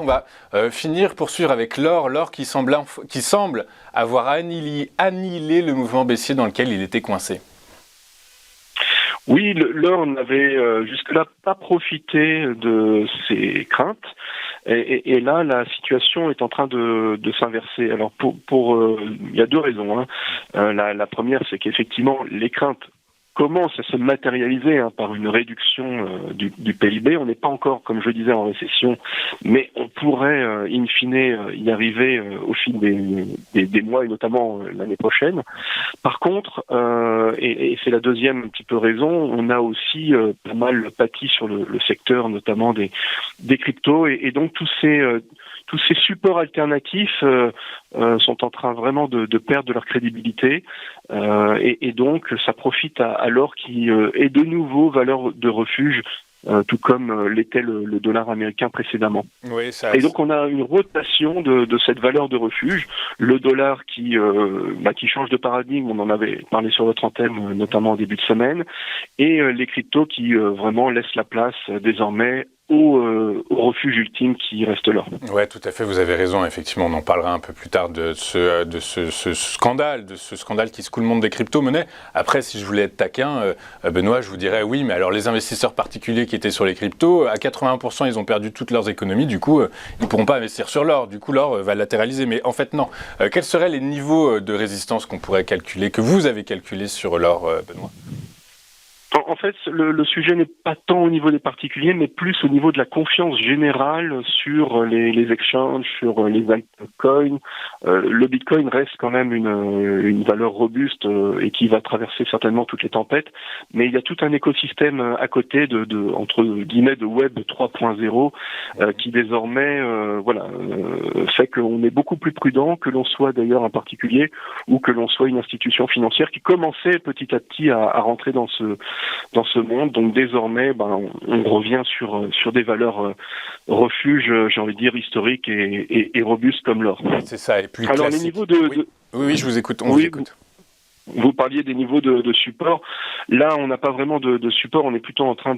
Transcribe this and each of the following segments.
va poursuivre avec l'or qui semble avoir annihilé le mouvement baissier dans lequel il était coincé. Oui, l'or n'avait jusque-là pas profité de ces craintes. Et là, la situation est en train de s'inverser. Alors, il y a deux raisons. La première, c'est qu'effectivement, les craintes commencent à se matérialiser par une réduction du PIB. On n'est pas encore, comme je disais, en récession, mais on pourrait, in fine, y arriver au fil des mois et notamment l'année prochaine. Par contre, et c'est la deuxième un petit peu raison, on a aussi pas mal pâti sur le secteur, notamment des cryptos, et donc tous ces supports alternatifs sont en train vraiment de perdre de leur crédibilité, et donc ça profite à l'or qui est de nouveau valeur de refuge, tout comme l'était le dollar américain précédemment. Oui, et donc on a une rotation de cette valeur de refuge, le dollar qui change de paradigme, on en avait parlé sur votre antenne notamment au début de semaine, et les cryptos qui vraiment laissent la place désormais au refuge ultime qui reste l'or. Oui, tout à fait, vous avez raison. Effectivement, on en parlera un peu plus tard de ce scandale, qui secoue le monde des crypto-monnaies. Après, si je voulais être taquin, Benoît, je vous dirais oui, mais alors les investisseurs particuliers qui étaient sur les cryptos, à 80%, ils ont perdu toutes leurs économies. Du coup, ils ne pourront pas investir sur l'or. Du coup, l'or va latéraliser. Mais en fait, non. Quels seraient les niveaux de résistance qu'on pourrait calculer, que vous avez calculés sur l'or, Benoît ? En fait, le sujet n'est pas tant au niveau des particuliers, mais plus au niveau de la confiance générale sur les exchanges, sur les altcoins. Le Bitcoin reste quand même une valeur robuste et qui va traverser certainement toutes les tempêtes, mais il y a tout un écosystème à côté entre guillemets de Web 3.0 qui désormais fait qu'on est beaucoup plus prudent, que l'on soit d'ailleurs un particulier ou que l'on soit une institution financière qui commençait petit à petit à rentrer dans ce monde. Donc désormais, on revient sur des valeurs refuges, j'ai envie de dire, historiques et robustes comme l'or. C'est ça, et plus alors classique. Les niveaux Oui, je vous écoute, on vous écoute. Vous parliez des niveaux de support. Là, on n'a pas vraiment de support, on est plutôt en train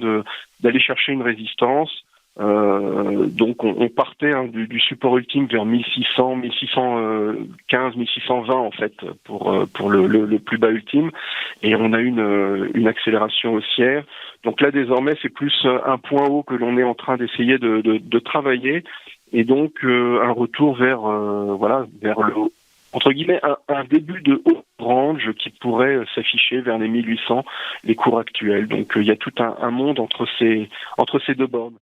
d'aller chercher une résistance. Donc on partait du support ultime vers 1600, 1615, 1620 en fait pour le plus bas ultime, et on a une accélération haussière. Donc là désormais c'est plus un point haut que l'on est en train d'essayer de travailler, et donc un retour vers le entre guillemets un début de haut range qui pourrait s'afficher vers les 1800, les cours actuels. Donc il y a tout un monde entre ces deux bornes.